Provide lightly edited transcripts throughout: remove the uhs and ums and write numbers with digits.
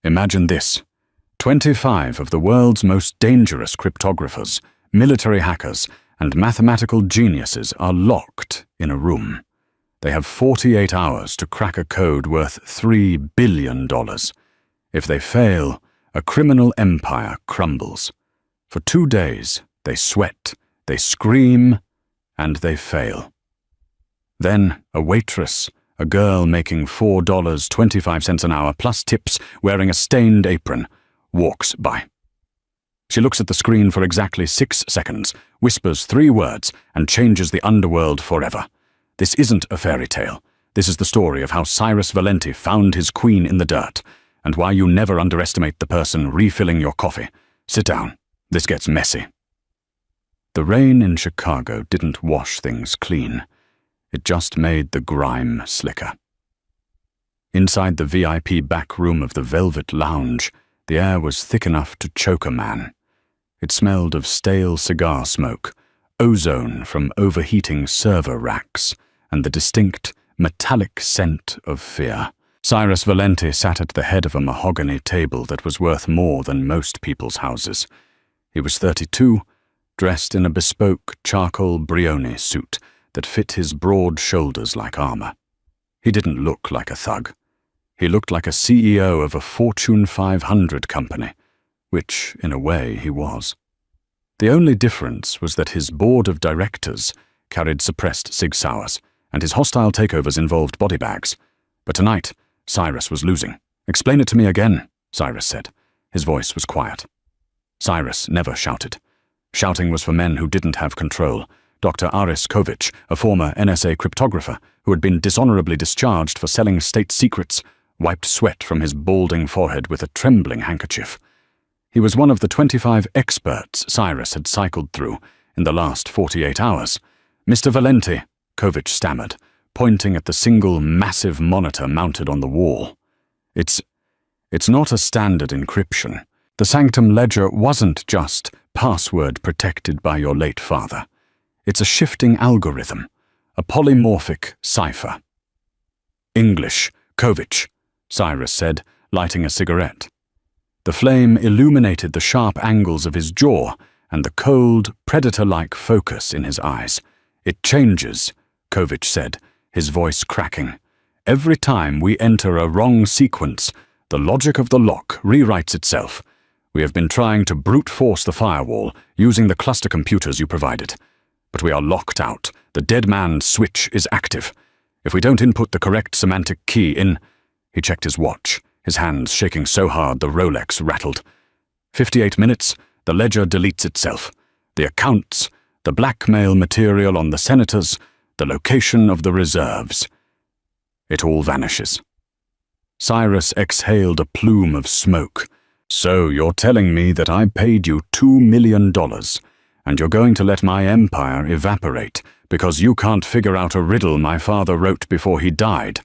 Imagine this. 25 of the world's most dangerous cryptographers, military hackers, and mathematical geniuses are locked in a room. They have 48 hours to crack a code worth $3 billion. If they fail, a criminal empire crumbles. For 2 days, they sweat, they scream, and they fail. Then, a waitress, a girl making $4.25 an hour plus tips, wearing a stained apron, walks by. She looks at the screen for exactly 6 seconds, whispers 3 words, and changes the underworld forever. This isn't a fairy tale. This is the story of how Cyrus Valenti found his queen in the dirt, and why you never underestimate the person refilling your coffee. Sit down. This gets messy. The rain in Chicago didn't wash things clean. It just made the grime slicker. Inside the VIP back room of the Velvet Lounge, the air was thick enough to choke a man. It smelled of stale cigar smoke, ozone from overheating server racks, and the distinct, metallic scent of fear. Cyrus Valenti sat at the head of a mahogany table that was worth more than most people's houses. He was 32, dressed in a bespoke charcoal Brioni suit that fit his broad shoulders like armor. He didn't look like a thug. He looked like a CEO of a Fortune 500 company, which, in a way, he was. The only difference was that his board of directors carried suppressed Sig Sauers, and his hostile takeovers involved body bags. But tonight, Cyrus was losing. "Explain it to me again," Cyrus said. His voice was quiet. Cyrus never shouted. Shouting was for men who didn't have control. Dr. Aris Kovic, a former NSA cryptographer who had been dishonorably discharged for selling state secrets, wiped sweat from his balding forehead with a trembling handkerchief. He was one of the 25 experts Cyrus had cycled through in the last 48 hours. "Mr. Valenti," Kovic stammered, pointing at the single massive monitor mounted on the wall. It's not a standard encryption. The Sanctum Ledger wasn't just password protected by your late father. It's a shifting algorithm, a polymorphic cipher." "English, Kovic," Cyrus said, lighting a cigarette. The flame illuminated the sharp angles of his jaw and the cold, predator-like focus in his eyes. "It changes," Kovic said, his voice cracking. "Every time we enter a wrong sequence, the logic of the lock rewrites itself. We have been trying to brute force the firewall using the cluster computers you provided. But we are locked out. The dead man's switch is active. If we don't input the correct semantic key in—" He checked his watch, his hands shaking so hard the Rolex rattled. 58 minutes, the ledger deletes itself. The accounts, the blackmail material on the senators, the location of the reserves. It all vanishes. Cyrus exhaled a plume of smoke. "So you're telling me that I paid you $2 million, and you're going to let my empire evaporate because you can't figure out a riddle my father wrote before he died?"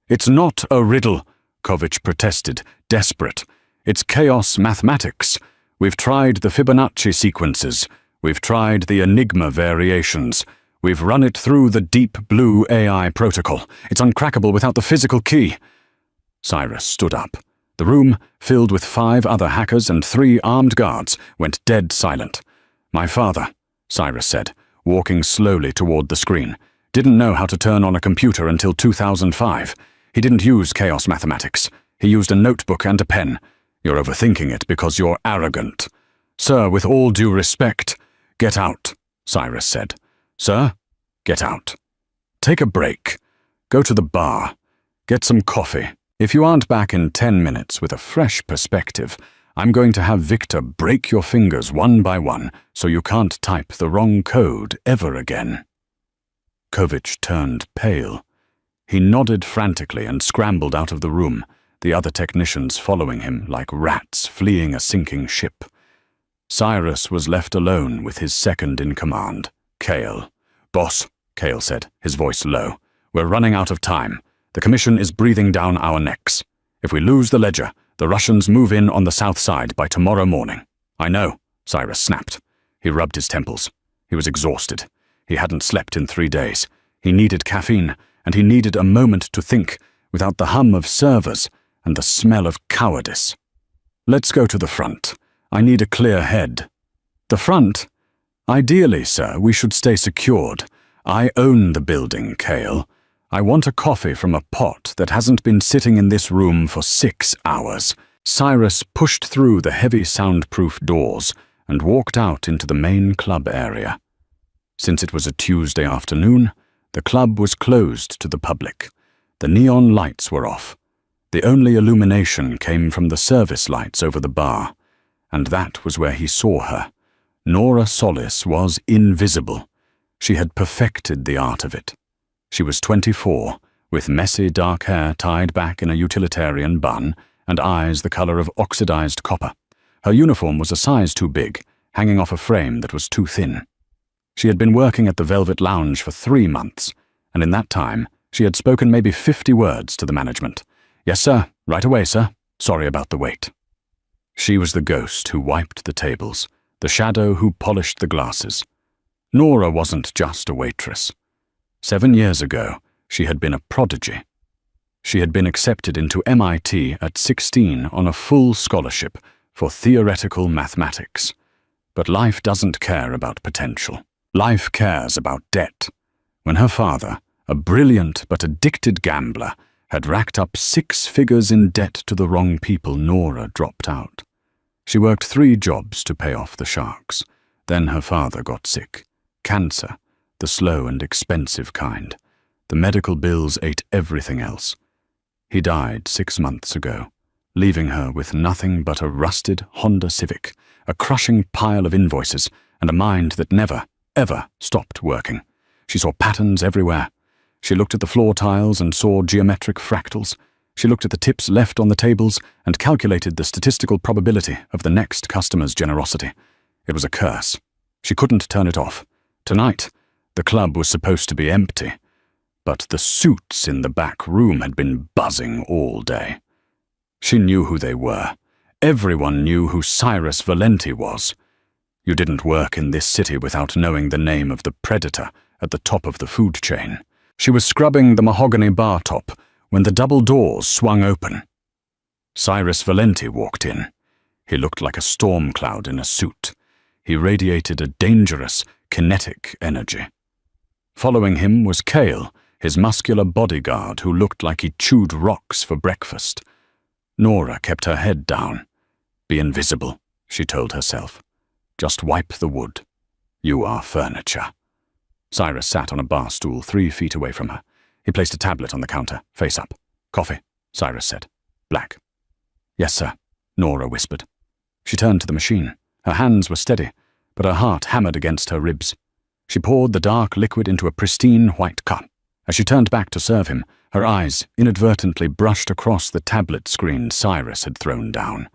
"It's not a riddle," Kovic protested, desperate. "It's chaos mathematics. We've tried the Fibonacci sequences. We've tried the Enigma variations. We've run it through the Deep Blue AI protocol. It's uncrackable without the physical key." Cyrus stood up. The room, filled with 5 other hackers and 3 armed guards, went dead silent. "My father," Cyrus said, walking slowly toward the screen, "didn't know how to turn on a computer until 2005. He didn't use chaos mathematics. He used a notebook and a pen. You're overthinking it because you're arrogant." "Sir, with all due respect—" "Get out," Cyrus said. "Sir, get out. Take a break. Go to the bar. Get some coffee. If you aren't back in 10 minutes with a fresh perspective, I'm going to have Victor break your fingers one by one so you can't type the wrong code ever again." Kovic turned pale. He nodded frantically and scrambled out of the room, the other technicians following him like rats fleeing a sinking ship. Cyrus was left alone with his second-in-command, Cale. "Boss," Cale said, his voice low, "we're running out of time. The commission is breathing down our necks. If we lose the ledger, the Russians move in on the south side by tomorrow morning." "I know," Cyrus snapped. He rubbed his temples. He was exhausted. He hadn't slept in 3 days. He needed caffeine, and he needed a moment to think, without the hum of servers, and the smell of cowardice. "Let's go to the front. I need a clear head." "The front? Ideally, sir, we should stay secured. I own the building, Cale. I want a coffee from a pot that hasn't been sitting in this room for 6 hours. Cyrus pushed through the heavy soundproof doors and walked out into the main club area. Since it was a Tuesday afternoon, the club was closed to the public. The neon lights were off. The only illumination came from the service lights over the bar, and that was where he saw her. Nora Solis was invisible. She had perfected the art of it. She was 24, with messy dark hair tied back in a utilitarian bun and eyes the color of oxidized copper. Her uniform was a size too big, hanging off a frame that was too thin. She had been working at the Velvet Lounge for 3 months, and in that time, she had spoken maybe 50 words to the management. "Yes, sir. Right away, sir. Sorry about the wait." She was the ghost who wiped the tables, the shadow who polished the glasses. Nora wasn't just a waitress. 7 years ago, she had been a prodigy. She had been accepted into MIT at 16 on a full scholarship for theoretical mathematics. But life doesn't care about potential. Life cares about debt. When her father, a brilliant but addicted gambler, had racked up 6 figures in debt to the wrong people, Nora dropped out. She worked 3 jobs to pay off the sharks. Then her father got sick. Cancer, the slow and expensive kind. The medical bills ate everything else. He died 6 months ago, leaving her with nothing but a rusted Honda Civic, a crushing pile of invoices, and a mind that never, ever stopped working. She saw patterns everywhere. She looked at the floor tiles and saw geometric fractals. She looked at the tips left on the tables and calculated the statistical probability of the next customer's generosity. It was a curse. She couldn't turn it off. Tonight, the club was supposed to be empty, but the suits in the back room had been buzzing all day. She knew who they were. Everyone knew who Cyrus Valenti was. You didn't work in this city without knowing the name of the predator at the top of the food chain. She was scrubbing the mahogany bar top when the double doors swung open. Cyrus Valenti walked in. He looked like a storm cloud in a suit. He radiated a dangerous, kinetic energy. Following him was Cale, his muscular bodyguard who looked like he chewed rocks for breakfast. Nora kept her head down. "Be invisible," she told herself. "Just wipe the wood. You are furniture." Cyrus sat on a bar stool 3 feet away from her. He placed a tablet on the counter, face up. "Coffee," Cyrus said. "Black." "Yes, sir," Nora whispered. She turned to the machine. Her hands were steady, but her heart hammered against her ribs. She poured the dark liquid into a pristine white cup. As she turned back to serve him, her eyes inadvertently brushed across the tablet screen Cyrus had thrown down.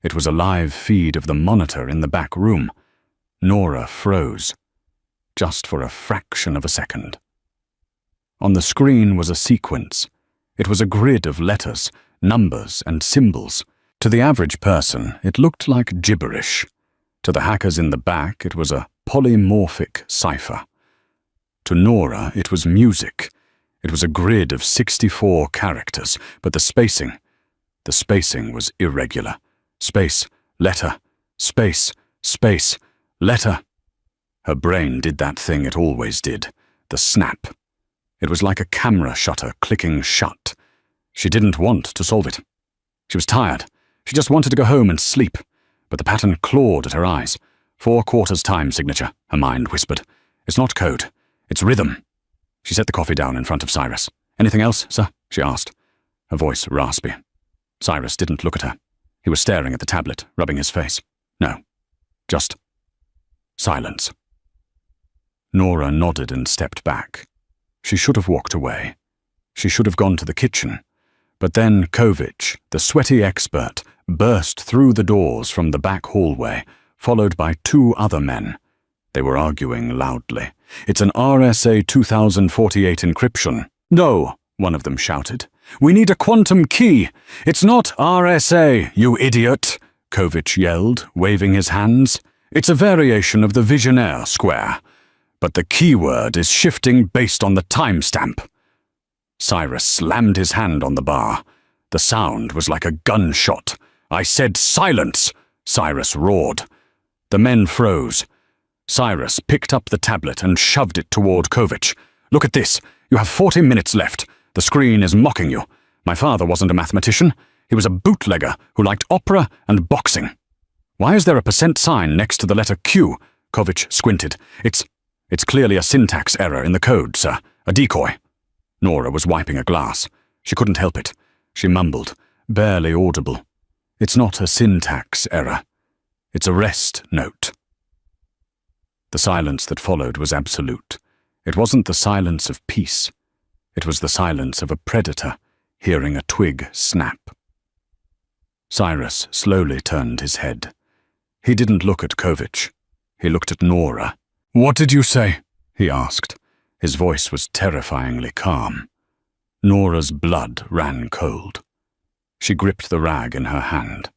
It was a live feed of the monitor in the back room. Nora froze, just for a fraction of a second. On the screen was a sequence. It was a grid of letters, numbers, and symbols. To the average person, it looked like gibberish. To the hackers in the back, it was a polymorphic cipher. To Nora, it was music. It was a grid of 64 characters, but the spacing was irregular. Space, letter, space, space, letter. Her brain did that thing it always did, the snap. It was like a camera shutter clicking shut. She didn't want to solve it. She was tired. She just wanted to go home and sleep. But the pattern clawed at her eyes. 4 quarters time signature, her mind whispered. It's not code. It's rhythm. She set the coffee down in front of Cyrus. "Anything else, sir?" she asked, her voice raspy. Cyrus didn't look at her. He was staring at the tablet, rubbing his face. No. Just silence. Nora nodded and stepped back. She should have walked away. She should have gone to the kitchen. But then Kovich, the sweaty expert, burst through the doors from the back hallway, followed by 2 other men. They were arguing loudly. "It's an RSA 2048 encryption." "No," one of them shouted. "We need a quantum key. It's not RSA, you idiot," Kovich yelled, waving his hands. "It's a variation of the Billionaire square. But the keyword is shifting based on the timestamp." Cyrus slammed his hand on the bar. The sound was like a gunshot. "I said silence!" Cyrus roared. The men froze. Cyrus picked up the tablet and shoved it toward Kovich. "Look at this. You have 40 minutes left. The screen is mocking you. My father wasn't a mathematician. He was a bootlegger who liked opera and boxing." "Why is there a % sign next to the letter Q?" Kovich squinted. It's clearly a syntax error in the code, sir. A decoy." Nora was wiping a glass. She couldn't help it. She mumbled, barely audible. "It's not a syntax error. It's a rest note." The silence that followed was absolute. It wasn't the silence of peace. It was the silence of a predator hearing a twig snap. Cyrus slowly turned his head. He didn't look at Kovich. He looked at Nora. "What did you say?" he asked. His voice was terrifyingly calm. Nora's blood ran cold. She gripped the rag in her hand.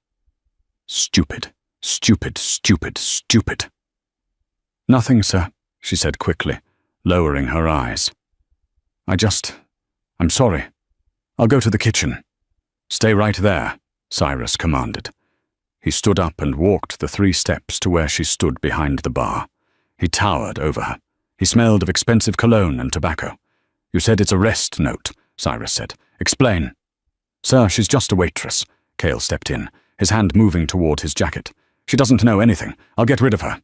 "Stupid, stupid, stupid, stupid." "Nothing, sir," she said quickly, lowering her eyes. I'm sorry. I'll go to the kitchen." "Stay right there," Cyrus commanded. He stood up and walked the 3 steps to where she stood behind the bar. He towered over her. He smelled of expensive cologne and tobacco. "You said it's a rest note," Cyrus said. "Explain." "Sir, she's just a waitress." Cale stepped in, his hand moving toward his jacket. "She doesn't know anything. I'll get rid of her."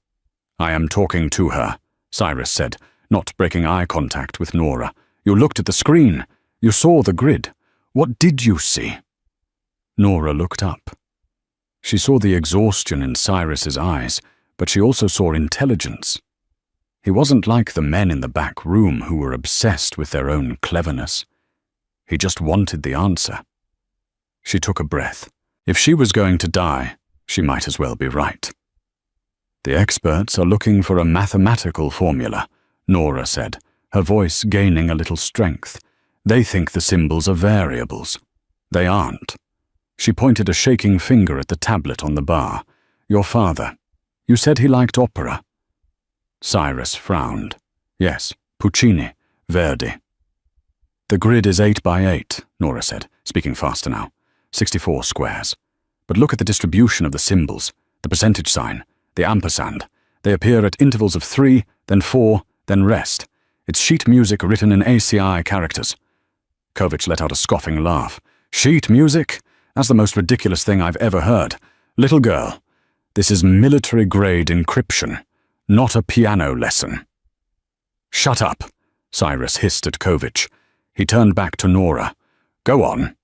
"I am talking to her," Cyrus said, not breaking eye contact with Nora. "You looked at the screen. You saw the grid. What did you see?" Nora looked up. She saw the exhaustion in Cyrus's eyes, but she also saw intelligence. He wasn't like the men in the back room who were obsessed with their own cleverness. He just wanted the answer. She took a breath. If she was going to die, she might as well be right. "The experts are looking for a mathematical formula," Nora said, her voice gaining a little strength. "They think the symbols are variables. They aren't." She pointed a shaking finger at the tablet on the bar. "Your father. You said he liked opera." Cyrus frowned. "Yes, Puccini, Verdi." "The grid is 8 by 8, Nora said, speaking faster now. 64 squares. But look at the distribution of the symbols, the percentage sign, the ampersand. They appear at intervals of 3, then 4, then rest. It's sheet music written in ACI characters." Kovich let out a scoffing laugh. "Sheet music? That's the most ridiculous thing I've ever heard. Little girl, this is military-grade encryption, not a piano lesson." "Shut up," Cyrus hissed at Kovich. He turned back to Nora. "Go on."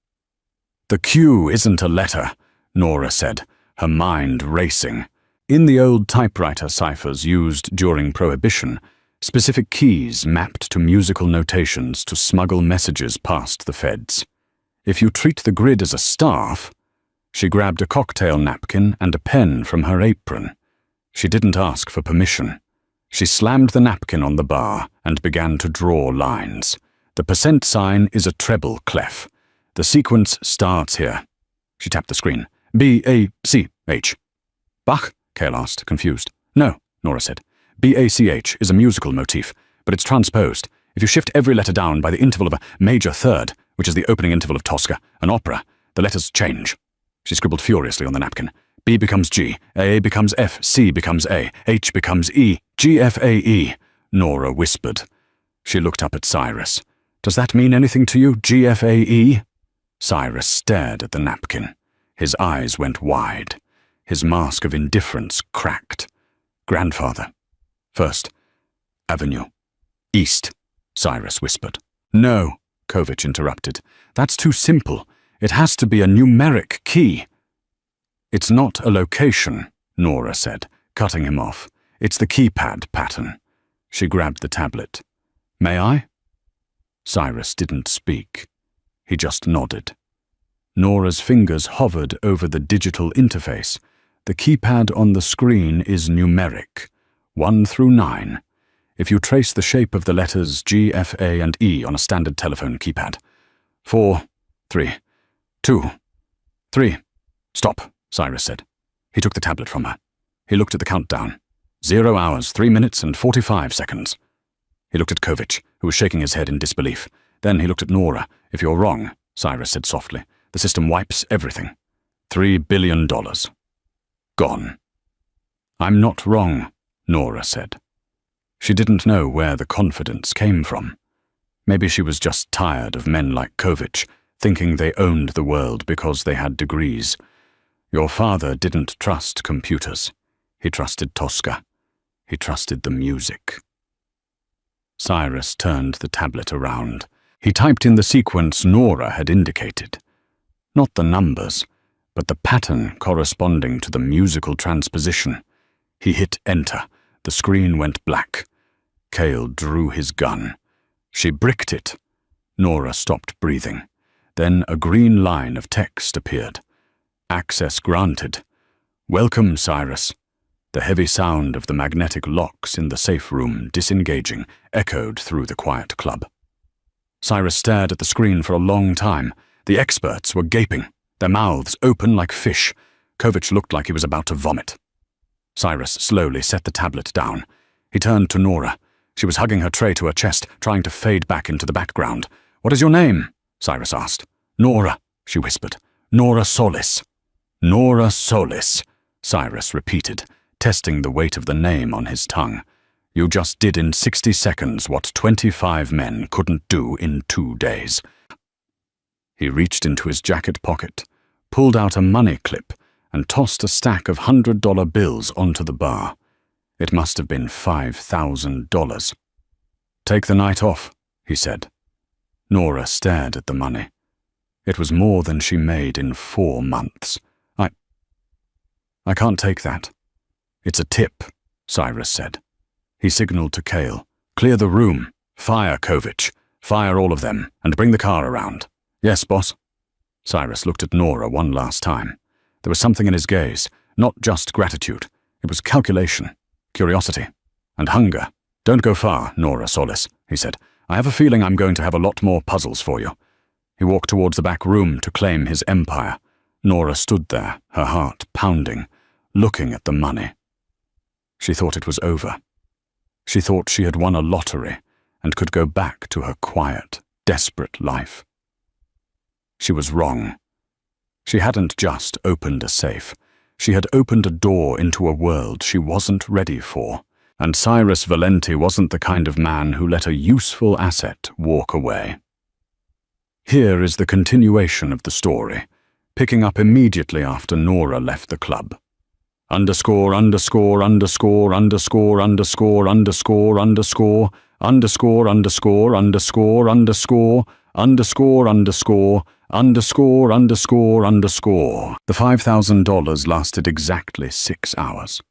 "The Q isn't a letter," Nora said, her mind racing. In the old typewriter ciphers used during Prohibition, specific keys mapped to musical notations to smuggle messages past the feds. If you treat the grid as a staff— She grabbed a cocktail napkin and a pen from her apron. She didn't ask for permission. She slammed the napkin on the bar and began to draw lines. The % sign is a treble clef. The sequence starts here. She tapped the screen. B-A-C-H. "Bach?" Cale asked, confused. "No," Nora said. B-A-C-H is a musical motif, but it's transposed. If you shift every letter down by the interval of a major third, which is the opening interval of Tosca, an opera, the letters change." She scribbled furiously on the napkin. B becomes G, A becomes F, C becomes A, H becomes E, G, F, A, E, Nora whispered. She looked up at Cyrus. "Does that mean anything to you, G, F, A, E?" Cyrus stared at the napkin. His eyes went wide. His mask of indifference cracked. "Grandfather. First Avenue. East," Cyrus whispered. "No," Kovich interrupted. "That's too simple. It has to be a numeric key." "It's not a location," Nora said, cutting him off. "It's the keypad pattern." She grabbed the tablet. "May I?" Cyrus didn't speak. He just nodded. Nora's fingers hovered over the digital interface. The keypad on the screen is numeric, 1 through 9. If you trace the shape of the letters G, F, A, and E on a standard telephone keypad. 4, 3, 2, 3. "Stop," Cyrus said. He took the tablet from her. He looked at the countdown. 0 hours, 3 minutes, and 45 seconds. He looked at Kovich, who was shaking his head in disbelief. Then he looked at Nora. "If you're wrong," Cyrus said softly, The system wipes everything. $3 billion. Gone. I'm not wrong, Nora said. She didn't know where the confidence came from. Maybe she was just tired of men like Kovich, thinking they owned the world because they had degrees. Your father didn't trust computers. He trusted Tosca. He trusted the music. Cyrus turned the tablet around. He typed in the sequence Nora had indicated. Not the numbers, but the pattern corresponding to the musical transposition. He hit enter. The screen went black. Cale drew his gun. She bricked it. Nora stopped breathing. Then a green line of text appeared. Access granted. Welcome, Cyrus. The heavy sound of the magnetic locks in the safe room disengaging echoed through the quiet club. Cyrus stared at the screen for a long time. The experts were gaping, their mouths open like fish. Kovich looked like he was about to vomit. Cyrus slowly set the tablet down. He turned to Nora. She was hugging her tray to her chest, trying to fade back into the background. "What is your name?" Cyrus asked. "Nora," she whispered. "Nora Solis." "Nora Solis," Cyrus repeated, testing the weight of the name on his tongue. "You just did in 60 seconds what 25 men couldn't do in 2 days." He reached into his jacket pocket, pulled out a money clip, and tossed a stack of $100 bills onto the bar. It must have been $5,000. "Take the night off," he said. Nora stared at the money. It was more than she made in 4 months. I can't take that." "It's a tip," Cyrus said. He signaled to Cale. "Clear the room. Fire Kovich. Fire all of them, and bring the car around." "Yes, boss." Cyrus looked at Nora one last time. There was something in his gaze, not just gratitude. It was calculation, curiosity, and hunger. "Don't go far, Nora Solis," he said. "I have a feeling I'm going to have a lot more puzzles for you." He walked towards the back room to claim his empire. Nora stood there, her heart pounding, looking at the money. She thought it was over. She thought she had won a lottery and could go back to her quiet, desperate life. She was wrong. She hadn't just opened a safe. She had opened a door into a world she wasn't ready for, and Cyrus Valenti wasn't the kind of man who let a useful asset walk away. Here is the continuation of the story, picking up immediately after Nora left the club. Underscore, underscore, underscore, underscore, underscore, underscore, underscore, underscore, underscore, underscore, underscore, underscore, underscore, underscore, underscore, underscore. The $5,000 lasted exactly 6 hours.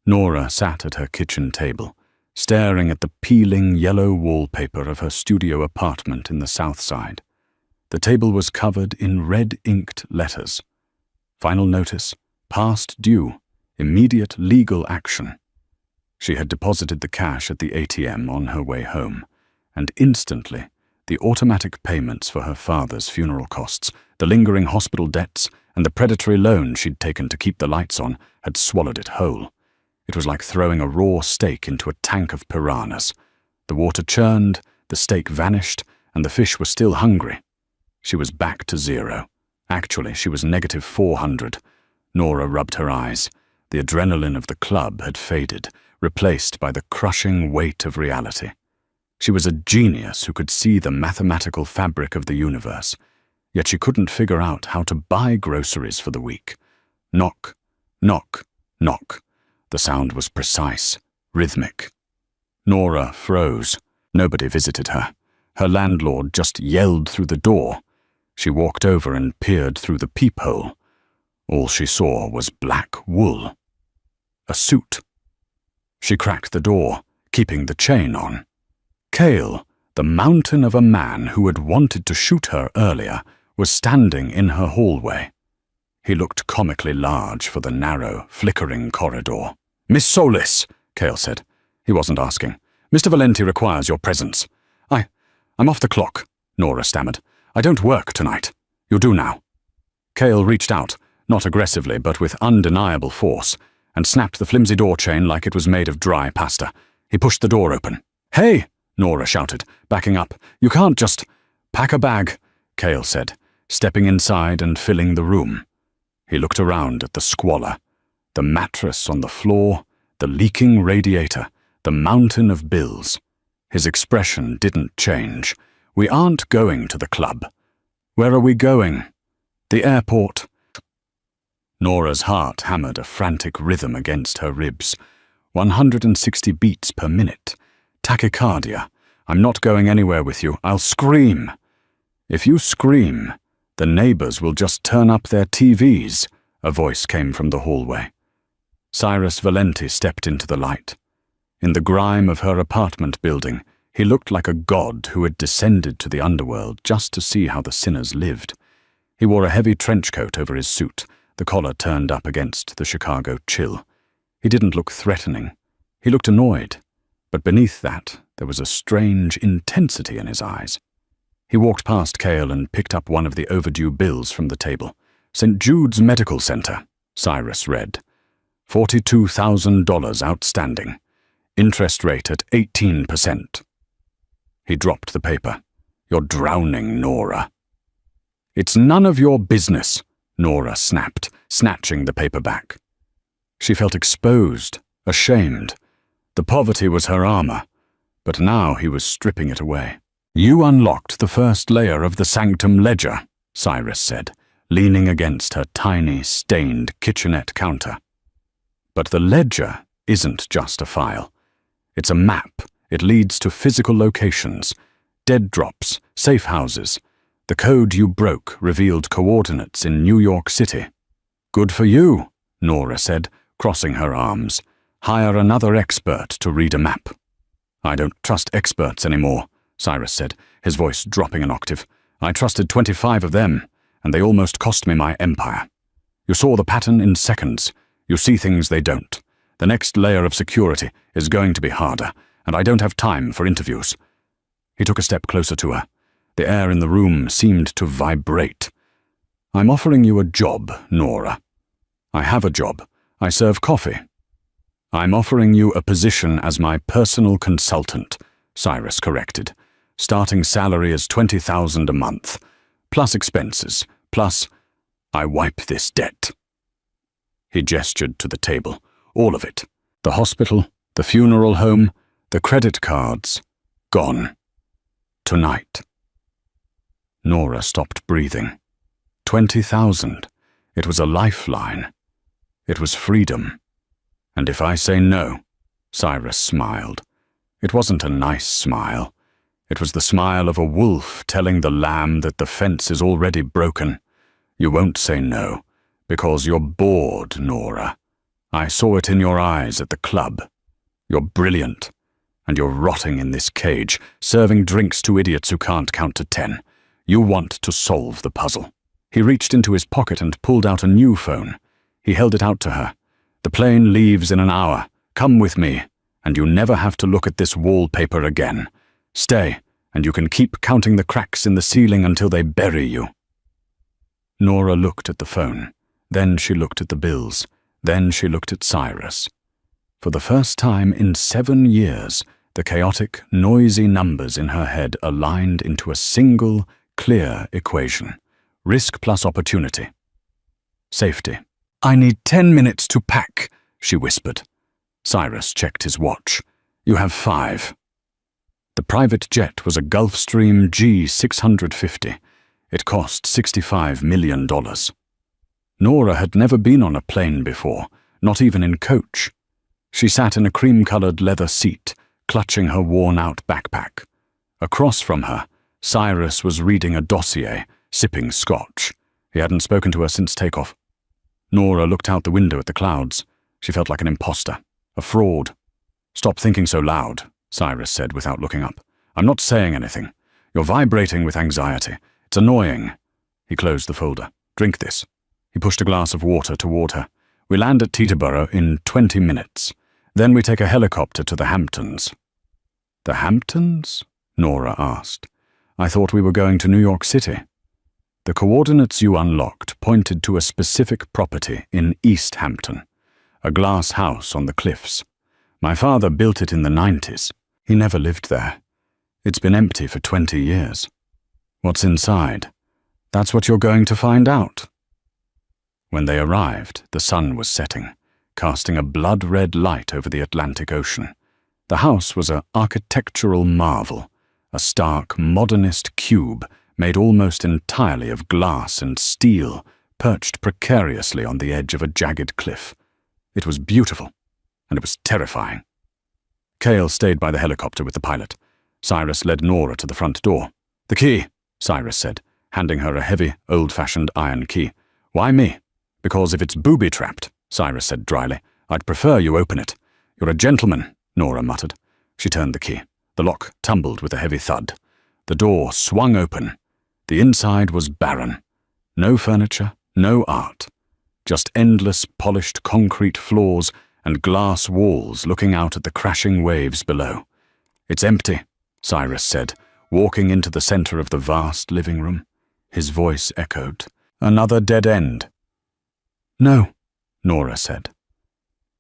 Nora sat at her kitchen table, staring at the peeling yellow wallpaper of her studio apartment in the South Side. The table was covered in red-inked letters. Final notice, past due, immediate legal action. She had deposited the cash at the ATM on her way home, and instantly, the automatic payments for her father's funeral costs, the lingering hospital debts, and the predatory loan she'd taken to keep the lights on had swallowed it whole. It was like throwing a raw steak into a tank of piranhas. The water churned, the steak vanished, and the fish were still hungry. She was back to zero. Actually, she was negative 400. Nora rubbed her eyes. The adrenaline of the club had faded, replaced by the crushing weight of reality. She was a genius who could see the mathematical fabric of the universe, yet she couldn't figure out how to buy groceries for the week. Knock, knock, knock. The sound was precise, rhythmic. Nora froze. Nobody visited her. Her landlord just yelled through the door. She walked over and peered through the peephole. All she saw was black wool. A suit. She cracked the door, keeping the chain on. Cale, the mountain of a man who had wanted to shoot her earlier, was standing in her hallway. He looked comically large for the narrow, flickering corridor. "Miss Solis," Cale said. He wasn't asking. "Mr. Valenti requires your presence." I'm off the clock," Nora stammered. "I don't work tonight." "You do now." Cale reached out, not aggressively but with undeniable force, and snapped the flimsy door chain like it was made of dry pasta. He pushed the door open. "Hey!" Nora shouted, backing up. "You can't just—" "Pack a bag," Cale said. stepping inside and filling the room. He looked around at the squalor, the mattress on the floor, the leaking radiator, the mountain of bills. His expression didn't change. "We aren't going to the club." "Where are we going?" "The airport." Nora's heart hammered a frantic rhythm against her ribs. 160 beats per minute. Tachycardia. "I'm not going anywhere with you. I'll scream." "If you scream, the neighbors will just turn up their TVs," a voice came from the hallway. Cyrus Valenti stepped into the light. In the grime of her apartment building, he looked like a god who had descended to the underworld just to see how the sinners lived. He wore a heavy trench coat over his suit, the collar turned up against the Chicago chill. He didn't look threatening. He looked annoyed, but beneath that, there was a strange intensity in his eyes. He walked past Cale and picked up one of the overdue bills from the table. "St. Jude's Medical Center," Cyrus read. $42,000 outstanding. Interest rate at 18%. He dropped the paper. "You're drowning, Nora." "It's none of your business," Nora snapped, snatching the paper back. She felt exposed, ashamed. The poverty was her armor, but now he was stripping it away. "You unlocked the first layer of the sanctum ledger," Cyrus said, leaning against her tiny, stained kitchenette counter. "But the ledger isn't just a file. It's a map. It leads to physical locations, dead drops, safe houses. The code you broke revealed coordinates in New York City." "Good for you," Nora said, crossing her arms. "Hire another expert to read a map." "I don't trust experts anymore," Cyrus said, his voice dropping an octave. "I trusted 25 of them, and they almost cost me my empire. You saw the pattern in seconds. You see things they don't. The next layer of security is going to be harder, and I don't have time for interviews." He took a step closer to her. The air in the room seemed to vibrate. "I'm offering you a job, Nora." "I have a job. I serve coffee." "I'm offering you a position as my personal consultant," Cyrus corrected. "Starting salary is $20,000 a month, plus expenses, plus I wipe this debt." He gestured to the table. All of it. The hospital, the funeral home, the credit cards. Gone. Tonight. Nora stopped breathing. 20,000. It was a lifeline. It was freedom. "And if I say no?" Cyrus smiled. It wasn't a nice smile. It was the smile of a wolf telling the lamb that the fence is already broken. "You won't say no, because you're bored, Nora. I saw it in your eyes at the club. You're brilliant, and you're rotting in this cage, serving drinks to idiots who can't count to 10. You want to solve the puzzle." He reached into his pocket and pulled out a new phone. He held it out to her. "The plane leaves in an hour. Come with me, and you never have to look at this wallpaper again. Stay, and you can keep counting the cracks in the ceiling until they bury you." Nora looked at the phone. Then she looked at the bills. Then she looked at Cyrus. For the first time in 7 years, the chaotic, noisy numbers in her head aligned into a single, clear equation. Risk plus opportunity. Safety. "I need 10 minutes to pack," she whispered. Cyrus checked his watch. "You have 5. The private jet was a Gulfstream G650. It cost $65 million. Nora had never been on a plane before, not even in coach. She sat in a cream-colored leather seat, clutching her worn-out backpack. Across from her, Cyrus was reading a dossier, sipping scotch. He hadn't spoken to her since takeoff. Nora looked out the window at the clouds. She felt like an imposter, a fraud. "Stop thinking so loud," Cyrus said without looking up. "I'm not saying anything. You're vibrating with anxiety. It's annoying." He closed the folder. "Drink this." He pushed a glass of water toward her. "We land at Teterboro in 20 minutes. Then we take a helicopter to the Hamptons." "The Hamptons?" Nora asked. "I thought we were going to New York City." "The coordinates you unlocked pointed to a specific property in East Hampton, a glass house on the cliffs. My father built it in the 90s. He never lived there. It's been empty for 20 years. What's inside?" That's what you're going to find out. When they arrived, the sun was setting, casting a blood-red light over the Atlantic Ocean. The house was an architectural marvel, a stark, modernist cube made almost entirely of glass and steel, perched precariously on the edge of a jagged cliff. It was beautiful, and it was terrifying. Cale stayed by the helicopter with the pilot. Cyrus led Nora to the front door. "The key," Cyrus said, handing her a heavy, old-fashioned iron key. "Why me?" "Because if it's booby-trapped," Cyrus said dryly, "I'd prefer you open it." "You're a gentleman," Nora muttered. She turned the key. The lock tumbled with a heavy thud. The door swung open. The inside was barren. No furniture, no art. Just endless polished concrete floors and glass walls looking out at the crashing waves below. "It's empty," Cyrus said, walking into the center of the vast living room. His voice echoed. "Another dead end." "No," Nora said.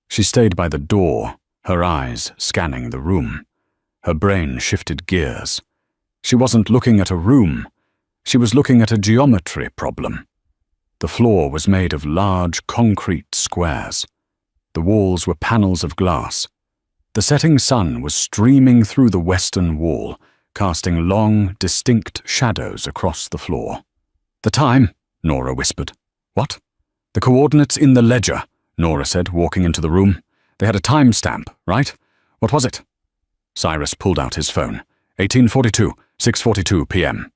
She stayed by the door, her eyes scanning the room. Her brain shifted gears. She wasn't looking at a room. She was looking at a geometry problem. The floor was made of large concrete squares. The walls were panels of glass. The setting sun was streaming through the western wall, casting long, distinct shadows across the floor. "The time," Nora whispered. "What?" "The coordinates in the ledger," Nora said, walking into the room. "They had a timestamp, right? What was it?" Cyrus pulled out his phone. 1842, 6:42 p.m.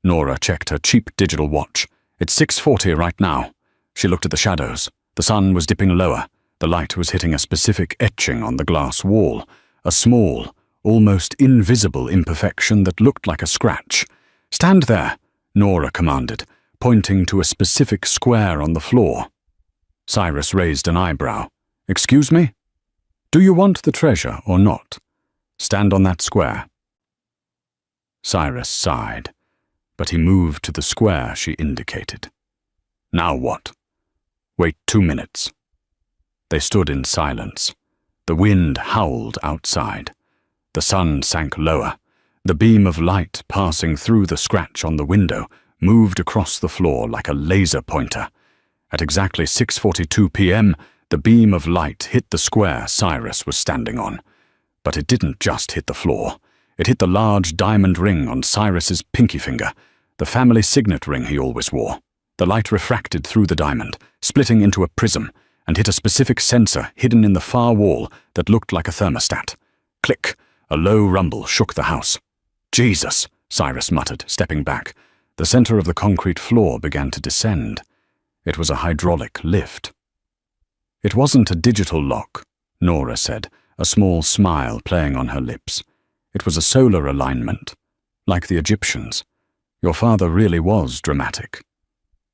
Nora checked her cheap digital watch. "It's 6:40 right now." She looked at the shadows. The sun was dipping lower. The light was hitting a specific etching on the glass wall, a small, almost invisible imperfection that looked like a scratch. "Stand there," Nora commanded, pointing to a specific square on the floor. Cyrus raised an eyebrow. "Excuse me? Do you want the treasure or not? Stand on that square." Cyrus sighed, but he moved to the square she indicated. "Now what?" "Wait 2 minutes." They stood in silence. The wind howled outside. The sun sank lower. The beam of light passing through the scratch on the window moved across the floor like a laser pointer. At exactly 6:42 p.m., the beam of light hit the square Cyrus was standing on. But it didn't just hit the floor. It hit the large diamond ring on Cyrus's pinky finger, the family signet ring he always wore. The light refracted through the diamond, splitting into a prism, and hit a specific sensor hidden in the far wall that looked like a thermostat. Click! A low rumble shook the house. "Jesus!" Cyrus muttered, stepping back. The center of the concrete floor began to descend. It was a hydraulic lift. "It wasn't a digital lock," Nora said, a small smile playing on her lips. "It was a solar alignment, like the Egyptians. Your father really was dramatic."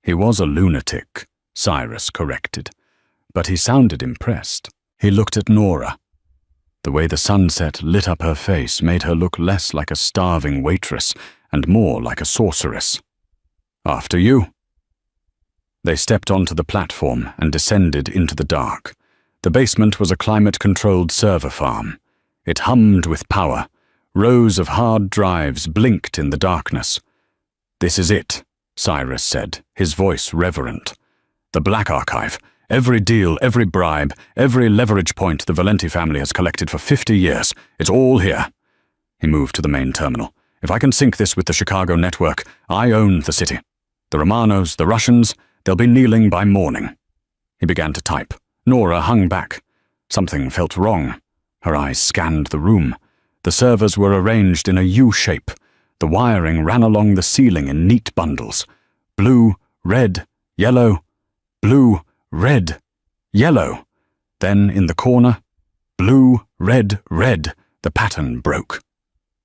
"He was a lunatic," Cyrus corrected, but he sounded impressed. He looked at Nora. The way the sunset lit up her face made her look less like a starving waitress and more like a sorceress. "After you." They stepped onto the platform and descended into the dark. The basement was a climate-controlled server farm. It hummed with power. Rows of hard drives blinked in the darkness. "This is it," Cyrus said, his voice reverent. "The Black Archive. Every deal, every bribe, every leverage point the Valenti family has collected for 50 years. It's all here." He moved to the main terminal. "If I can sync this with the Chicago network, I own the city. The Romanos, the Russians, they'll be kneeling by morning." He began to type. Nora hung back. Something felt wrong. Her eyes scanned the room. The servers were arranged in a U-shape. The wiring ran along the ceiling in neat bundles. Blue, red, yellow, blue, red, yellow. Then in the corner, blue, red, red. The pattern broke.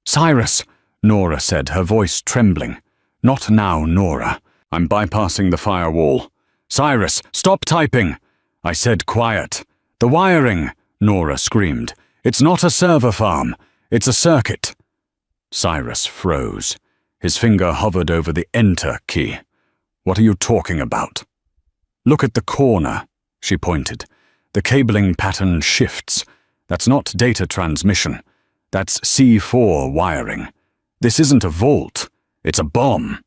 "Cyrus," Nora said, her voice trembling. "Not now, Nora. I'm bypassing the firewall." "Cyrus, stop typing!" I said quiet. "The wiring," Nora screamed. "It's not a server farm. It's a circuit." Cyrus froze. His finger hovered over the Enter key. "What are you talking about?" "Look at the corner," she pointed. "The cabling pattern shifts. That's not data transmission. That's C4 wiring. This isn't a vault. It's a bomb."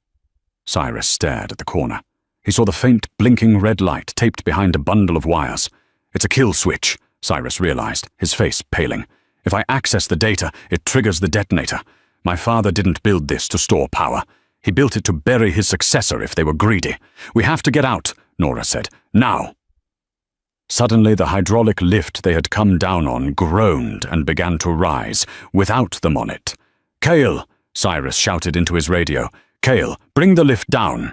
Cyrus stared at the corner. He saw the faint, blinking red light taped behind a bundle of wires. It's a kill switch, Cyrus realized, his face paling. If I access the data, it triggers the detonator. My father didn't build this to store power. He built it to bury his successor if they were greedy. We have to get out, Nora said. Now. Suddenly, the hydraulic lift they had come down on groaned and began to rise, without them on it. Cale, Cyrus shouted into his radio. Cale, bring the lift down.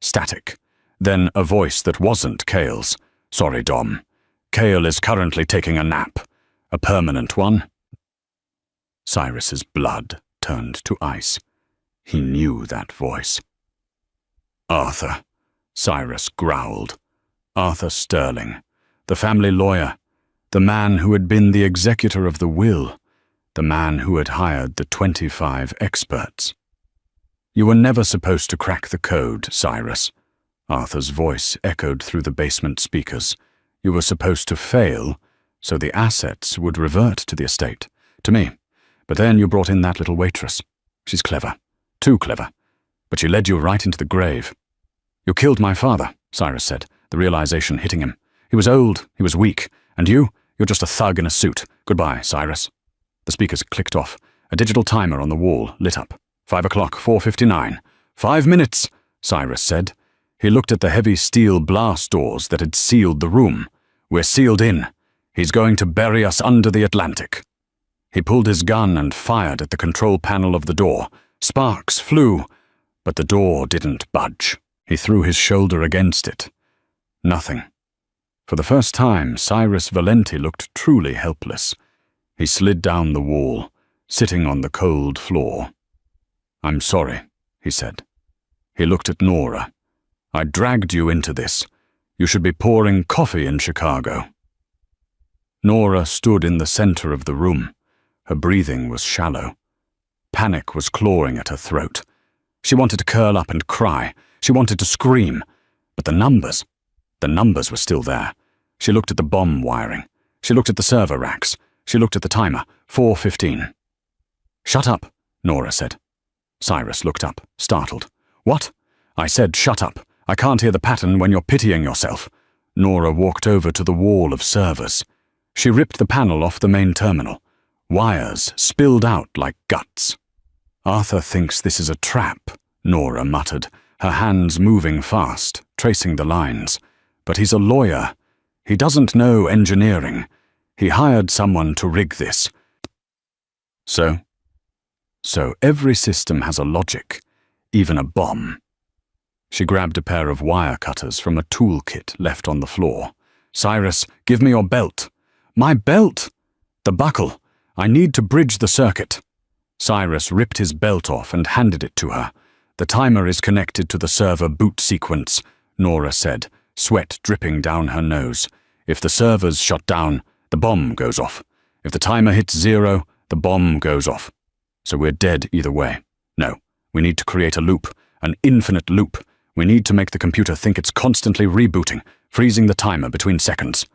Static. Then a voice that wasn't Cale's. Sorry, Dom. Cale is currently taking a nap. A permanent one. Cyrus's blood turned to ice. He knew that voice. Arthur, Cyrus growled. Arthur Sterling, the family lawyer, the man who had been the executor of the will, the man who had hired the 25 experts. You were never supposed to crack the code, Cyrus. Arthur's voice echoed through the basement speakers. You were supposed to fail, so the assets would revert to the estate, to me. But then you brought in that little waitress. She's clever. Too clever. But she led you right into the grave. You killed my father, Cyrus said, the realization hitting him. He was old, he was weak, and you're just a thug in a suit. Goodbye, Cyrus. The speakers clicked off. A digital timer on the wall lit up. 5 o'clock, 4:59. 5 minutes, Cyrus said. He looked at the heavy steel blast doors that had sealed the room. We're sealed in. He's going to bury us under the Atlantic. He pulled his gun and fired at the control panel of the door. Sparks flew, but the door didn't budge. He threw his shoulder against it. Nothing. For the first time, Cyrus Valenti looked truly helpless. He slid down the wall, sitting on the cold floor. I'm sorry, he said. He looked at Nora. I dragged you into this. You should be pouring coffee in Chicago. Nora stood in the center of the room. Her breathing was shallow. Panic was clawing at her throat. She wanted to curl up and cry. She wanted to scream. But the numbers were still there. She looked at the bomb wiring. She looked at the server racks. She looked at the timer. 4:15. Shut up, Nora said. Cyrus looked up, startled. What? I said shut up. I can't hear the pattern when you're pitying yourself. Nora walked over to the wall of servers. She ripped the panel off the main terminal. Wires spilled out like guts. Arthur thinks this is a trap, Nora muttered, her hands moving fast, tracing the lines. But he's a lawyer. He doesn't know engineering. He hired someone to rig this. So every system has a logic, even a bomb. She grabbed a pair of wire cutters from a toolkit left on the floor. Cyrus, give me your belt. My belt? The buckle. I need to bridge the circuit. Cyrus ripped his belt off and handed it to her. The timer is connected to the server boot sequence, Nora said, sweat dripping down her nose. If the servers shut down, the bomb goes off. If the timer hits 0, the bomb goes off. So we're dead either way. No, we need to create a loop, an infinite loop. We need to make the computer think it's constantly rebooting, freezing the timer between seconds.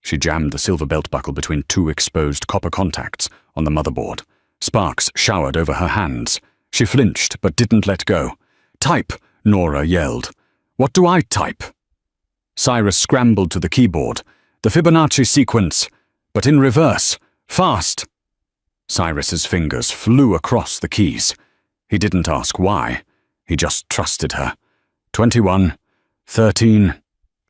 She jammed the silver belt buckle between 2 exposed copper contacts on the motherboard. Sparks showered over her hands. She flinched but didn't let go. Type, Nora yelled. What do I type? Cyrus scrambled to the keyboard. The Fibonacci sequence, but in reverse. Fast! Cyrus's fingers flew across the keys. He didn't ask why. He just trusted her. 21, 13,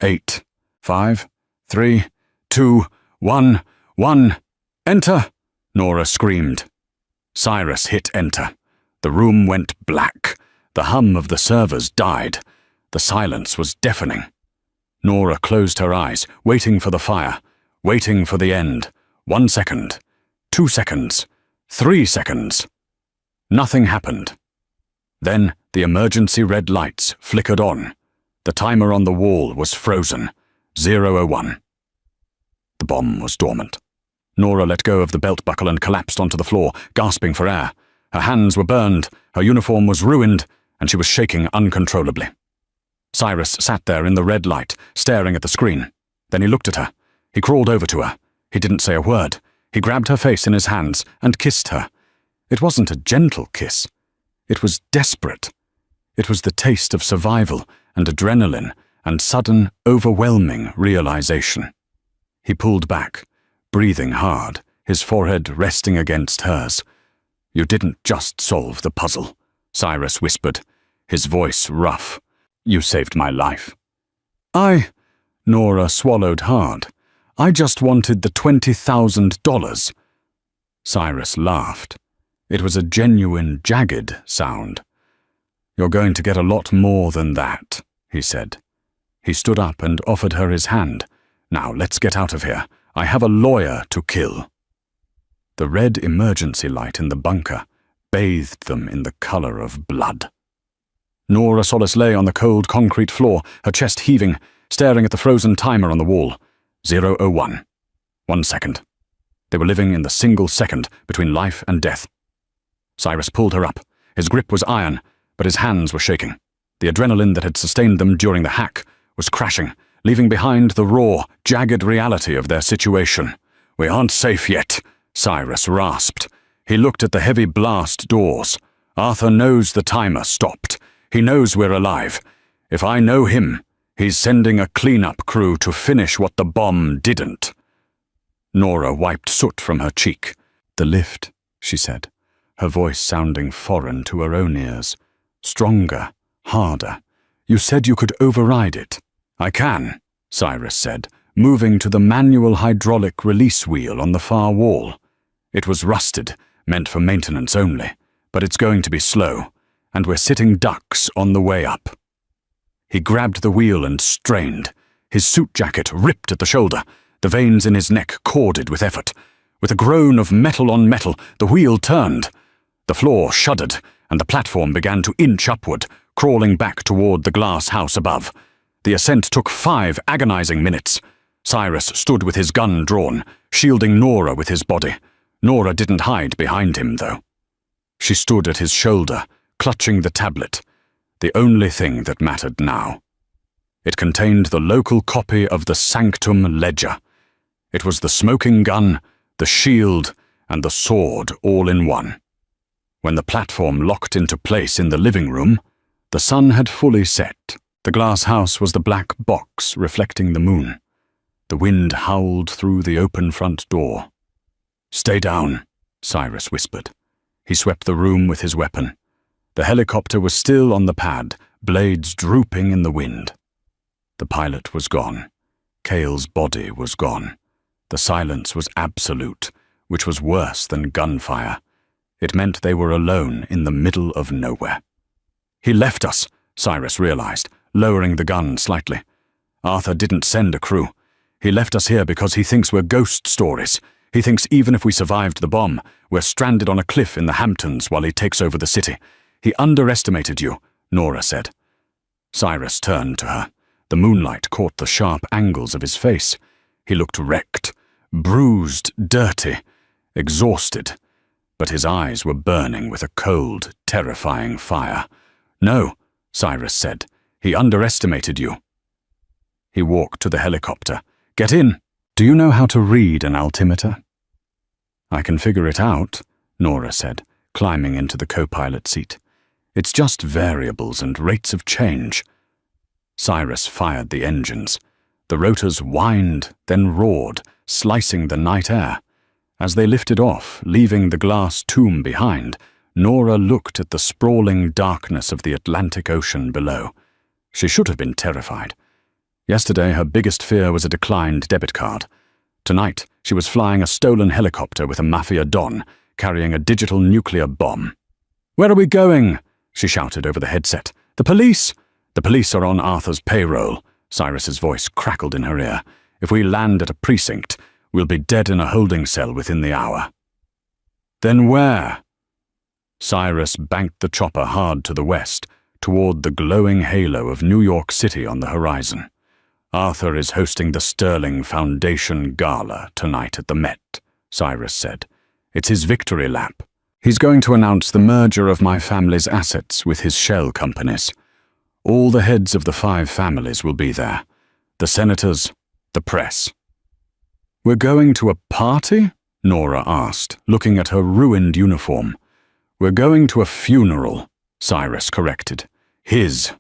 8, 5, 3, 2, 1, 1. Enter! Nora screamed. Cyrus hit enter. The room went black. The hum of the servers died. The silence was deafening. Nora closed her eyes, waiting for the fire, waiting for the end. 1 second, 2 seconds, 3 seconds. Nothing happened. Then the emergency red lights flickered on. The timer on the wall was frozen. 0:01. The bomb was dormant. Nora let go of the belt buckle and collapsed onto the floor, gasping for air. Her hands were burned, her uniform was ruined, and she was shaking uncontrollably. Cyrus sat there in the red light, staring at the screen. Then he looked at her. He crawled over to her. He didn't say a word. He grabbed her face in his hands and kissed her. It wasn't a gentle kiss. It was desperate. It was the taste of survival and adrenaline and sudden, overwhelming realization. He pulled back, breathing hard, his forehead resting against hers. "You didn't just solve the puzzle," Cyrus whispered, his voice rough. "You saved my life." Nora swallowed hard. "I just wanted the $20,000. Cyrus laughed. It was a genuine, jagged sound. "You're going to get a lot more than that," he said. He stood up and offered her his hand. "Now, let's get out of here. I have a lawyer to kill." The red emergency light in the bunker bathed them in the color of blood. Nora Solis lay on the cold concrete floor, her chest heaving, staring at the frozen timer on the wall. 0:01. 1 second. They were living in the single second between life and death. Cyrus pulled her up. His grip was iron, but his hands were shaking. The adrenaline that had sustained them during the hack was crashing, leaving behind the raw, jagged reality of their situation. "We aren't safe yet," Cyrus rasped. He looked at the heavy blast doors. "Arthur knows the timer stopped. He knows we're alive. If I know him, he's sending a cleanup crew to finish what the bomb didn't." Nora wiped soot from her cheek. "The lift," she said, her voice sounding foreign to her own ears. Stronger, harder. "You said you could override it." "I can," Cyrus said, moving to the manual hydraulic release wheel on the far wall. It was rusted, meant for maintenance only, but it's going to be slow, and we're sitting ducks on the way up. He grabbed the wheel and strained. His suit jacket ripped at the shoulder, the veins in his neck corded with effort. With a groan of metal on metal, the wheel turned. The floor shuddered, and the platform began to inch upward, crawling back toward the glass house above. The ascent took 5 agonizing minutes. Cyrus stood with his gun drawn, shielding Nora with his body. Nora didn't hide behind him, though. She stood at his shoulder, clutching the tablet, the only thing that mattered now. It contained the local copy of the Sanctum Ledger. It was the smoking gun, the shield, and the sword all in one. When the platform locked into place in the living room, the sun had fully set. The glass house was the black box reflecting the moon. The wind howled through the open front door. "Stay down," Cyrus whispered. He swept the room with his weapon. The helicopter was still on the pad, blades drooping in the wind. The pilot was gone. Cale's body was gone. The silence was absolute, which was worse than gunfire. It meant they were alone in the middle of nowhere. "He left us," Cyrus realized, lowering the gun slightly. "Arthur didn't send a crew. He left us here because he thinks we're ghost stories. He thinks even if we survived the bomb, we're stranded on a cliff in the Hamptons while he takes over the city. He underestimated you," Nora said. Cyrus turned to her. The moonlight caught the sharp angles of his face. He looked wrecked, bruised, dirty, exhausted, but his eyes were burning with a cold, terrifying fire. "No," Cyrus said. "He underestimated you." He walked to the helicopter. "Get in. Do you know how to read an altimeter?" "I can figure it out," Nora said, climbing into the co-pilot seat. "It's just variables and rates of change." Cyrus fired the engines. The rotors whined, then roared, slicing the night air. As they lifted off, leaving the glass tomb behind, Nora looked at the sprawling darkness of the Atlantic Ocean below. She should have been terrified. Yesterday, her biggest fear was a declined debit card. Tonight, she was flying a stolen helicopter with a Mafia Don, carrying a digital nuclear bomb. "Where are we going?" she shouted over the headset. "The police!" "The police are on Arthur's payroll," Cyrus's voice crackled in her ear. "If we land at a precinct, we'll be dead in a holding cell within the hour." "Then where?" Cyrus banked the chopper hard to the west, toward the glowing halo of New York City on the horizon. "Arthur is hosting the Sterling Foundation Gala tonight at the Met," Cyrus said. "It's his victory lap. He's going to announce the merger of my family's assets with his shell companies. All the heads of the 5 families will be there. The senators, the press." "We're going to a party?" Nora asked, looking at her ruined uniform. "We're going to a funeral," Cyrus corrected. His.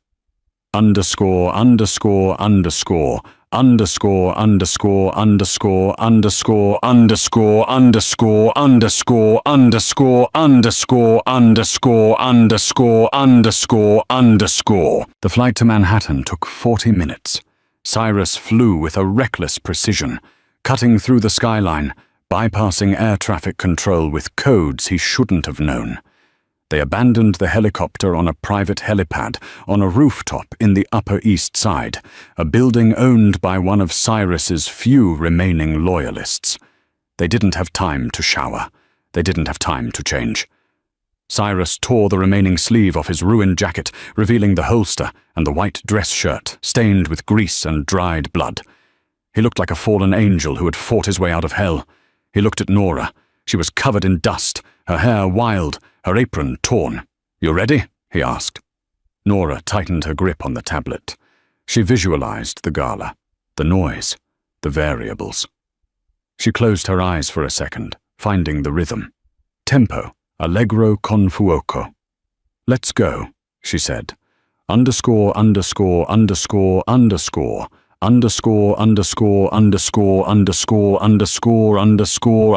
Underscore, underscore, underscore, underscore, underscore, underscore, underscore, underscore, underscore, underscore, underscore, underscore, underscore, underscore, underscore, underscore. The flight to Manhattan took 40 minutes. Cyrus flew with a reckless precision, cutting through the skyline, bypassing air traffic control with codes he shouldn't have known. They abandoned the helicopter on a private helipad on a rooftop in the Upper East Side, a building owned by one of Cyrus's few remaining loyalists. They didn't have time to shower. They didn't have time to change. Cyrus tore the remaining sleeve off his ruined jacket, revealing the holster and the white dress shirt, stained with grease and dried blood. He looked like a fallen angel who had fought his way out of hell. He looked at Nora. She was covered in dust, her hair wild, her apron torn. "You ready?" he asked. Nora tightened her grip on the tablet. She visualized the gala, the noise, the variables. She closed her eyes for a second, finding the rhythm. Tempo, allegro con fuoco. "Let's go," she said. Underscore, underscore, underscore, underscore. Underscore, underscore, underscore, underscore, underscore, underscore, underscore,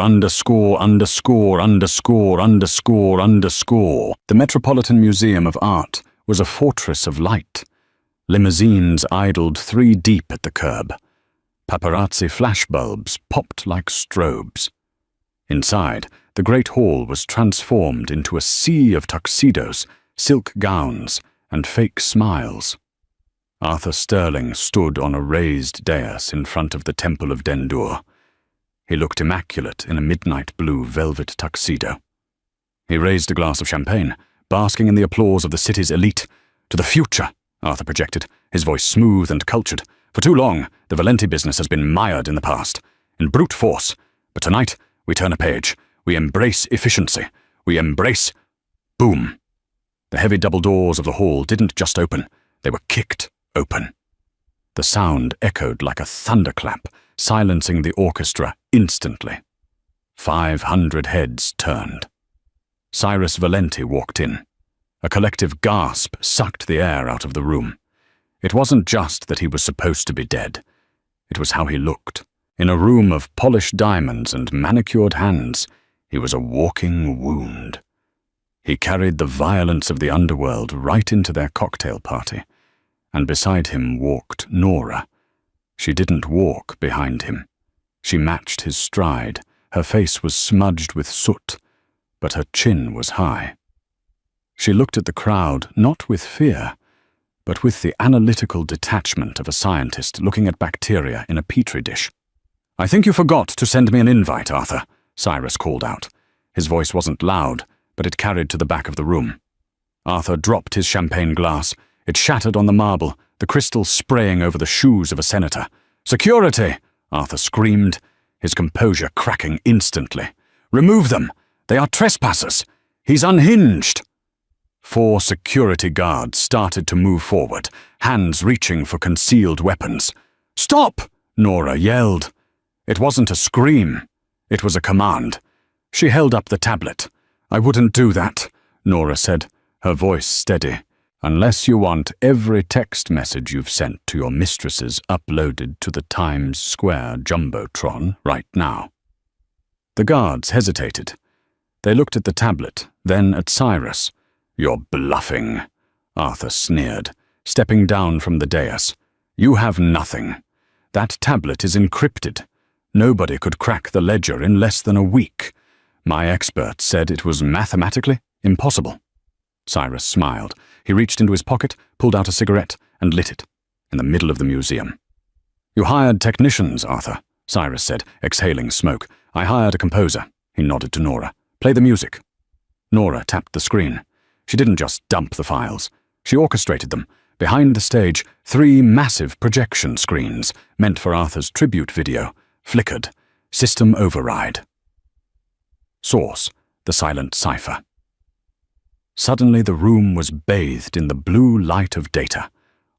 underscore, underscore, underscore, underscore, underscore. The Metropolitan Museum of Art was a fortress of light. Limousines idled 3 deep at the curb. Paparazzi flashbulbs popped like strobes. Inside, the Great Hall was transformed into a sea of tuxedos, silk gowns, and fake smiles. Arthur Sterling stood on a raised dais in front of the Temple of Dendur. He looked immaculate in a midnight blue velvet tuxedo. He raised a glass of champagne, basking in the applause of the city's elite. "To the future," Arthur projected, his voice smooth and cultured. "For too long, the Valenti business has been mired in the past, in brute force. But tonight, we turn a page. We embrace efficiency. We embrace—" Boom! The heavy double doors of the hall didn't just open. They were kicked open. The sound echoed like a thunderclap, silencing the orchestra instantly. 500 heads turned. Cyrus Valenti walked in. A collective gasp sucked the air out of the room. It wasn't just that he was supposed to be dead. It was how he looked. In a room of polished diamonds and manicured hands, he was a walking wound. He carried the violence of the underworld right into their cocktail party. And beside him walked Nora. She didn't walk behind him. She matched his stride. Her face was smudged with soot, but her chin was high. She looked at the crowd not with fear, but with the analytical detachment of a scientist looking at bacteria in a petri dish. "I think you forgot to send me an invite, Arthur," Cyrus called out. His voice wasn't loud, but it carried to the back of the room. Arthur dropped his champagne glass. It shattered on the marble, the crystal spraying over the shoes of a senator. "Security!" Arthur screamed, his composure cracking instantly. "Remove them! They are trespassers! He's unhinged!" 4 security guards started to move forward, hands reaching for concealed weapons. "Stop!" Nora yelled. It wasn't a scream. It was a command. She held up the tablet. "I wouldn't do that," Nora said, her voice steady. "Unless you want every text message you've sent to your mistresses uploaded to the Times Square Jumbotron right now." The guards hesitated. They looked at the tablet, then at Cyrus. "You're bluffing," Arthur sneered, stepping down from the dais. "You have nothing. That tablet is encrypted. Nobody could crack the ledger in less than a week. My experts said it was mathematically impossible." Cyrus smiled. He reached into his pocket, pulled out a cigarette, and lit it, in the middle of the museum. "You hired technicians, Arthur," Cyrus said, exhaling smoke. "I hired a composer." He nodded to Nora. "Play the music." Nora tapped the screen. She didn't just dump the files. She orchestrated them. Behind the stage, 3 massive projection screens, meant for Arthur's tribute video, flickered. System override. Source: The Silent Cipher. Suddenly the room was bathed in the blue light of data.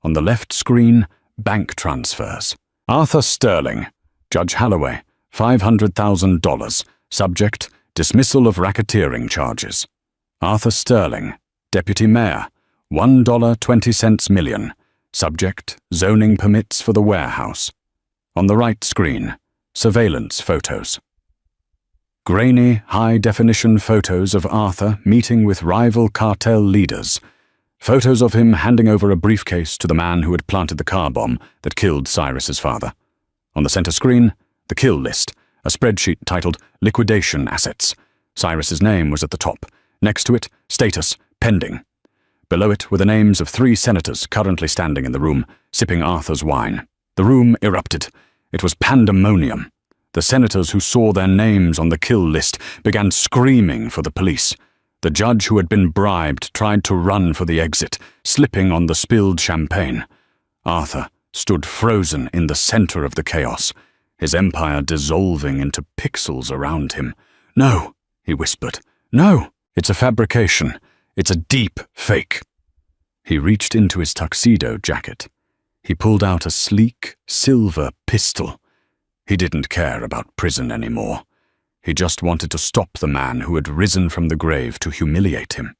On the left screen, bank transfers. Arthur Sterling, Judge Holloway, $500,000. Subject, dismissal of racketeering charges. Arthur Sterling, Deputy Mayor, $1.20 million. Subject, zoning permits for the warehouse. On the right screen, surveillance photos. Grainy, high-definition photos of Arthur meeting with rival cartel leaders. Photos of him handing over a briefcase to the man who had planted the car bomb that killed Cyrus's father. On the center screen, the kill list, a spreadsheet titled Liquidation Assets. Cyrus's name was at the top. Next to it, status, pending. Below it were the names of 3 senators currently standing in the room, sipping Arthur's wine. The room erupted. It was pandemonium. The senators who saw their names on the kill list began screaming for the police. The judge who had been bribed tried to run for the exit, slipping on the spilled champagne. Arthur stood frozen in the center of the chaos, his empire dissolving into pixels around him. "No," he whispered. "No, it's a fabrication. It's a deep fake." He reached into his tuxedo jacket. He pulled out a sleek, silver pistol. He didn't care about prison anymore. He just wanted to stop the man who had risen from the grave to humiliate him.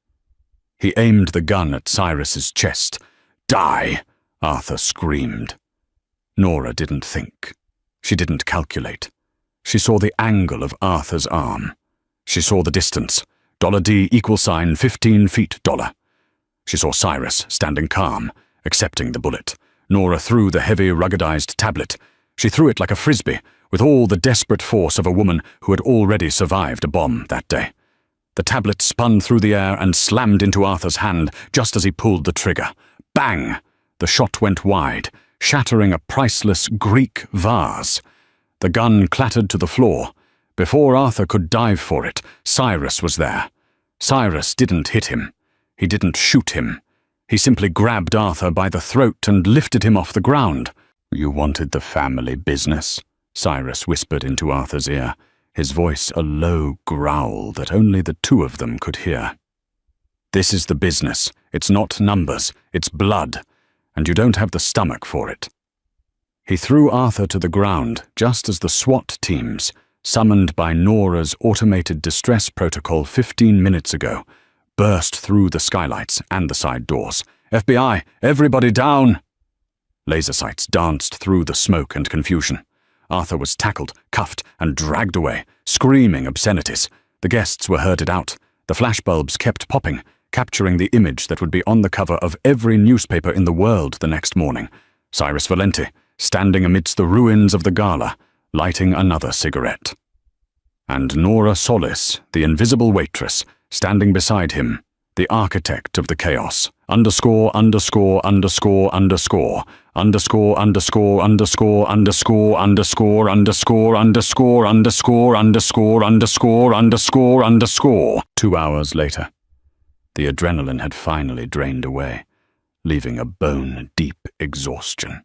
He aimed the gun at Cyrus's chest. "Die!" Arthur screamed. Nora didn't think. She didn't calculate. She saw the angle of Arthur's arm. She saw the distance. $D = 15 feet $. She saw Cyrus standing calm, accepting the bullet. Nora threw the heavy, ruggedized tablet. She threw it like a frisbee, with all the desperate force of a woman who had already survived a bomb that day. The tablet spun through the air and slammed into Arthur's hand just as he pulled the trigger. Bang! The shot went wide, shattering a priceless Greek vase. The gun clattered to the floor. Before Arthur could dive for it, Cyrus was there. Cyrus didn't hit him. He didn't shoot him. He simply grabbed Arthur by the throat and lifted him off the ground. "You wanted the family business," Cyrus whispered into Arthur's ear, his voice a low growl that only the 2 of them could hear. "This is the business. It's not numbers. It's blood. And you don't have the stomach for it." He threw Arthur to the ground just as the SWAT teams, summoned by Nora's automated distress protocol 15 minutes ago, burst through the skylights and the side doors. "FBI, everybody down!" Laser sights danced through the smoke and confusion. Arthur was tackled, cuffed, and dragged away, screaming obscenities. The guests were herded out. The flashbulbs kept popping, capturing the image that would be on the cover of every newspaper in the world the next morning. Cyrus Valenti, standing amidst the ruins of the gala, lighting another cigarette. And Nora Solis, the invisible waitress, standing beside him, the architect of the chaos. ________________________ _________________________________________________________________ 2 hours later, the adrenaline had finally drained away, leaving a bone-deep exhaustion.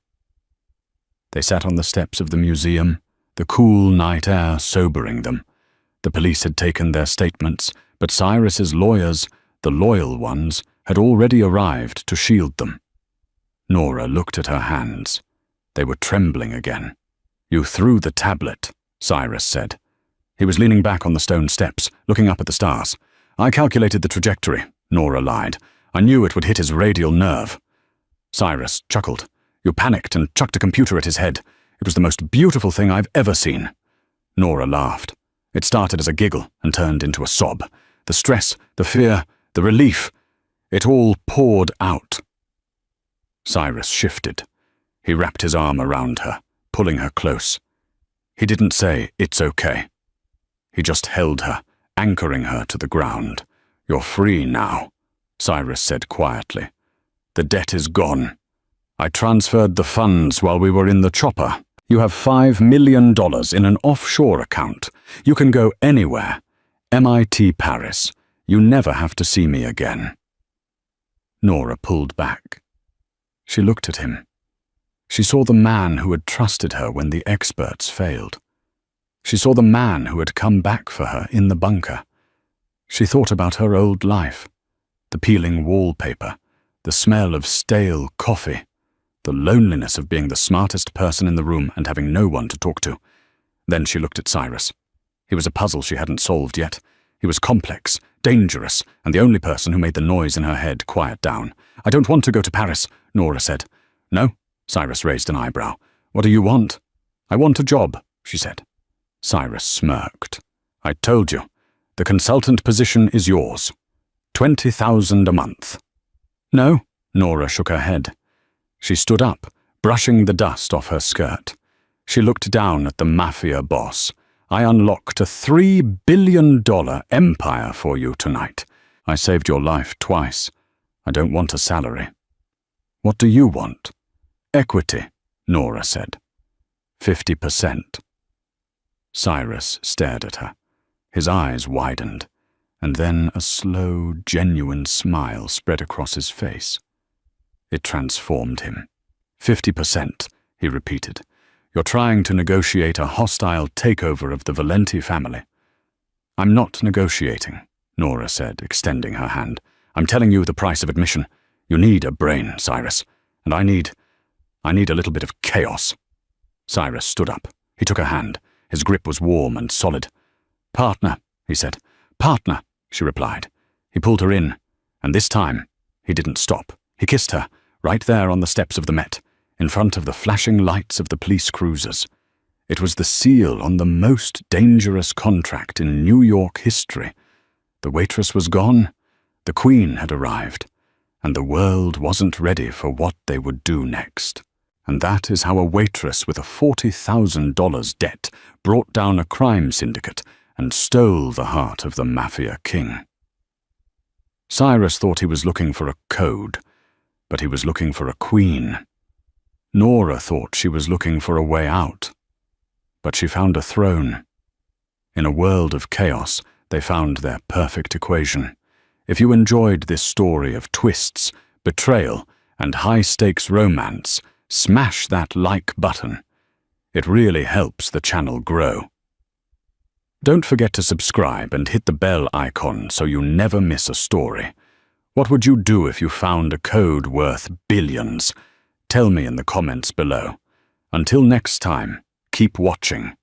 They sat on the steps of the museum, the cool night air sobering them. The police had taken their statements, but Cyrus's lawyers, the loyal ones, had already arrived to shield them. Nora looked at her hands. They were trembling again. "You threw the tablet," Cyrus said. He was leaning back on the stone steps, looking up at the stars. "I calculated the trajectory," Nora lied. "I knew it would hit his radial nerve." Cyrus chuckled. "You panicked and chucked a computer at his head. It was the most beautiful thing I've ever seen." Nora laughed. It started as a giggle and turned into a sob. The stress, the fear, the relief, it all poured out. Cyrus shifted. He wrapped his arm around her, pulling her close. He didn't say, "It's okay." He just held her, anchoring her to the ground. "You're free now," Cyrus said quietly. "The debt is gone. I transferred the funds while we were in the chopper. You have $5 million in an offshore account. You can go anywhere. MIT Paris. You never have to see me again." Nora pulled back. She looked at him. She saw the man who had trusted her when the experts failed. She saw the man who had come back for her in the bunker. She thought about her old life, the peeling wallpaper, the smell of stale coffee, the loneliness of being the smartest person in the room and having no one to talk to. Then she looked at Cyrus. He was a puzzle she hadn't solved yet. He was complex, dangerous, and the only person who made the noise in her head quiet down. "I don't want to go to Paris," Nora said. "No?" Cyrus raised an eyebrow. "What do you want?" "I want a job," she said. Cyrus smirked. "I told you. The consultant position is yours. 20,000 a month." "No," Nora shook her head. She stood up, brushing the dust off her skirt. She looked down at the Mafia boss. "I unlocked a $3 billion empire for you tonight. I saved your life twice. I don't want a salary." "What do you want?" "Equity," Nora said. 50%. Cyrus stared at her. His eyes widened, and then a slow, genuine smile spread across his face. It transformed him. 50%, he repeated. "You're trying to negotiate a hostile takeover of the Valenti family." "I'm not negotiating," Nora said, extending her hand. "I'm telling you the price of admission. You need a brain, Cyrus, and I need a little bit of chaos." Cyrus stood up. He took her hand. His grip was warm and solid. "Partner," he said. "Partner," she replied. He pulled her in, and this time he didn't stop. He kissed her, right there on the steps of the Met, in front of the flashing lights of the police cruisers. It was the seal on the most dangerous contract in New York history. The waitress was gone, the Queen had arrived, and the world wasn't ready for what they would do next. And that is how a waitress with a $40,000 debt brought down a crime syndicate and stole the heart of the Mafia king. Cyrus thought he was looking for a code, but he was looking for a queen. Nora thought she was looking for a way out, but she found a throne. In a world of chaos, they found their perfect equation. If you enjoyed this story of twists, betrayal, and high-stakes romance, smash that like button. It really helps the channel grow. Don't forget to subscribe and hit the bell icon so you never miss a story. What would you do if you found a code worth billions? Tell me in the comments below. Until next time, keep watching.